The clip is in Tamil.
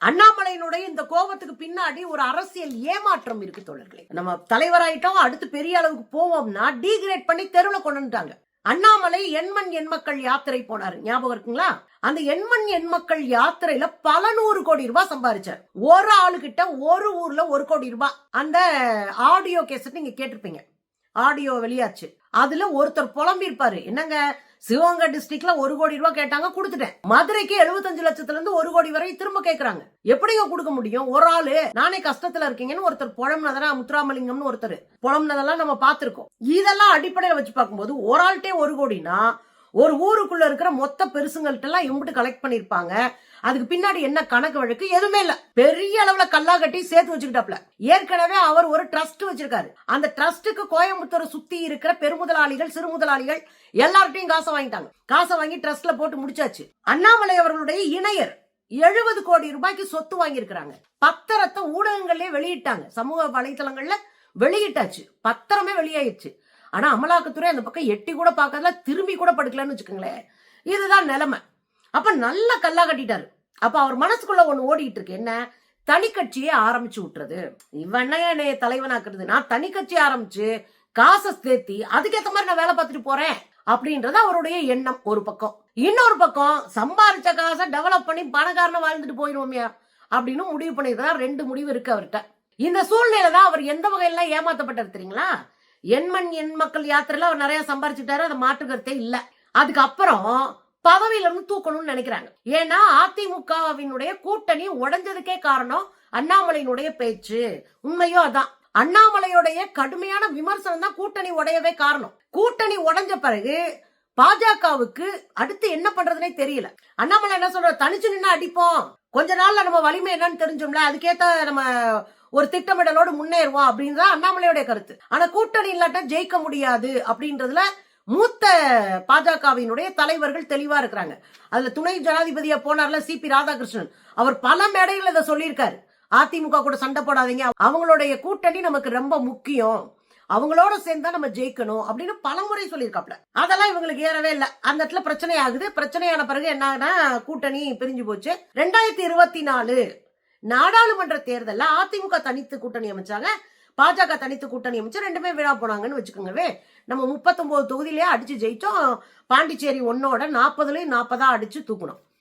அண்ணாமலையினுடைய இந்த கோபத்துக்கு பின்னாடி ஒரு அரசியல் ஏமாற்றம் இருக்கு தோழர்களே. நம்ம தலைவராயிட்டோம், அடுத்து பெரிய அளவுக்கு போவோம்னா டீகிரேட் பண்ணி தெருவில் கொண்டுட்டாங்க. அண்ணாமலை எண்மண் எண்மக்கள் யாத்திரை போனாரு, ஞாபகம் இருக்குங்களா? அந்த எண்மண் எண்மக்கள் யாத்திரையில பல 100 கோடி ரூபாய் சம்பாதிச்சார். ஒரு ஆளுகிட்ட ஒரு ஊர்ல 1 கோடி ரூபாய். அந்த ஆடியோ கேசட் நீங்க கேட்டிருப்பீங்க, ஆடியோ வெளியாச்சு. அதுல ஒருத்தர் புலம்பிருப்பாரு, என்னங்க சிவகங்கை டிஸ்ட்ரிக்ட்ல 1 கோடி ரூபாய் கேட்டாங்க, கொடுத்துட்டேன். மதுரைக்கு 75 லட்சத்துல இருந்து 1 கோடி வரை திரும்ப கேக்குறாங்க. எப்படியோ கொடுக்க முடியும்? ஒரு ஆளு நானே கஷ்டத்துல இருக்கீங்கன்னு ஒருத்தர் புலம்புனதா, முத்துராமலிங்கம்னு ஒருத்தர் புலம்புனதெல்லாம் நம்ம பாத்துருக்கோம். இதெல்லாம் அடிப்படையில வச்சு பார்க்கும்போது ஒரு ஆள்கிட்டே 1 கோடினா ஒரு ஊருக்குள்ள இருக்கிற மொத்த பெருசுங்கள்ட்ட எல்லாம் இம்பிட்டு கலெக்ட் பண்ணிருப்பாங்க. அதுக்கு பின்னாடி என்ன கணக்கு வழக்கு எதுவுமே இல்ல. பெரிய அளவுல கல்லா கட்டி சேர்த்து வச்சுக்கிட்டாப்ல. ஏற்கனவே அவர் ஒரு ட்ரஸ்ட் வச்சிருக்காரு. அந்த ட்ரஸ்டுக்கு கோயம்புத்தூரை சுத்தி இருக்கிற பெருமுதலாளிகள், சிறு முதலாளிகள் எல்லார்ட்டையும் காசை வாங்கிட்டாங்க. காசை வாங்கி ட்ரஸ்ட்ல போட்டு முடிச்சாச்சு. அண்ணாமலை அவர்களுடைய இணையர் 70 கோடி ரூபாய்க்கு சொத்து வாங்கி இருக்கிறாங்க. பத்திரத்தை ஊடகங்கள்லயே வெளியிட்டாங்க, சமூக வலைதளங்கள்ல வெளியிட்டாச்சு, பத்திரமே வெளியாயிடுச்சு. ஆனா அமலாக்கத்துறை அந்த பக்கம் எட்டி கூட பார்க்கறதுல, திரும்பி கூட படுக்கலன்னு வச்சுக்கோங்களேன். இதுதான் நிலைமை. அப்ப நல்ல கல்லா கட்டிட்டாரு. அப்ப அவர் மனசுக்குள்ள ஒண்ணு ஓடிட்டு இருக்கு, என்ன? தனி கட்சியை ஆரம்பிச்சு விட்டுறது. இவன் என்னைய தலைவனாக்குறது, நான் தனி கட்சி ஆரம்பிச்சு காசை சேர்த்தி அதுக்கேற்ற மாதிரி நான் வேலை பார்த்துட்டு போறேன் அப்படின்றது அவருடைய எண்ணம் ஒரு பக்கம். இன்னொரு பக்கம் சம்பாதிச்ச காசை டெவலப் பண்ணி பணக்காரன வாழ்ந்துட்டு போயிடுவோமே அப்படின்னு முடிவு பண்ணிருக்காரு. 2 முடிவு இருக்கு அவர்கிட்ட. இந்த சூழ்நிலை தான் அவர் எந்த வகையில ஏமாத்தப்பட்டார் தெரியுங்களா? எண்மண் எண்மக்கள் யாத்திரையில அவர் நிறைய சம்பாரிச்சுட்டாரு, அதை மாற்றுக்கிறதே இல்ல. அதுக்கப்புறம் பதவியில இருந்து தூக்கணும்னு நினைக்கிறாங்க. ஏன்னா அதிமுகவினுடைய கூட்டணி உடைஞ்சதுக்கே காரணம் அண்ணாமலையினுடைய பேச்சு. உண்மையோ அதான். அண்ணாமலையுடைய கடுமையான விமர்சனம் தான் கூட்டணி உடையவே காரணம். கூட்டணி உடைஞ்ச பிறகு பாஜகவுக்கு அடுத்து என்ன பண்றதுனே தெரியல. அண்ணாமலை என்ன சொல்ற, தனிச்சு நின்று அடிப்போம், கொஞ்ச நாள்ல நம்ம வலிமை என்னன்னு தெரிஞ்சோம்ல, அதுக்கேத்த நம்ம ஒரு திட்டமிடலோடு முன்னேறுவோம் அப்படின்னு தான் அண்ணாமலையோட கருத்து. ஆனா கூட்டணி இல்லாட்ட ஜெயிக்க முடியாது அப்படின்றதுல மூத்த பாஜகவினுடைய தலைவர்கள் தெளிவா இருக்கிறாங்க. அதுல துணை ஜனாதிபதியா போனார்ல சிபி ராதாகிருஷ்ணன், அவர் பல மேடைகள் இதை சொல்லியிருக்காரு. அதிமுக கூட சண்டை போடாதீங்க, அவங்களுடைய கூட்டணி நமக்கு ரொம்ப முக்கியம், அவங்களோட சேர்ந்தா நம்ம ஜெயிக்கணும் அப்படின்னு பலமுறை சொல்லியிருக்காப்ல. அதெல்லாம் இவங்களுக்கு ஏறவே இல்லை. அந்த இடத்துல பிரச்சனை ஆகுது. பிரச்சனையான பிறகு என்ன, கூட்டணி பிரிஞ்சு போச்சு. 2024 நாடாளுமன்ற தேர்தல்ல அதிமுக தனித்து கூட்டணி அமைச்சாங்க, பாஜக தனித்து கூட்டணி அமைச்சு 2மே விழா போனாங்கன்னு வச்சுக்கோங்கவே. நம்ம 39 தொகுதியிலேயே அடிச்சு ஜெயிச்சோம். பாண்டிச்சேரி 1ஓட 40ல 40 அடிச்சு தூக்கணும்.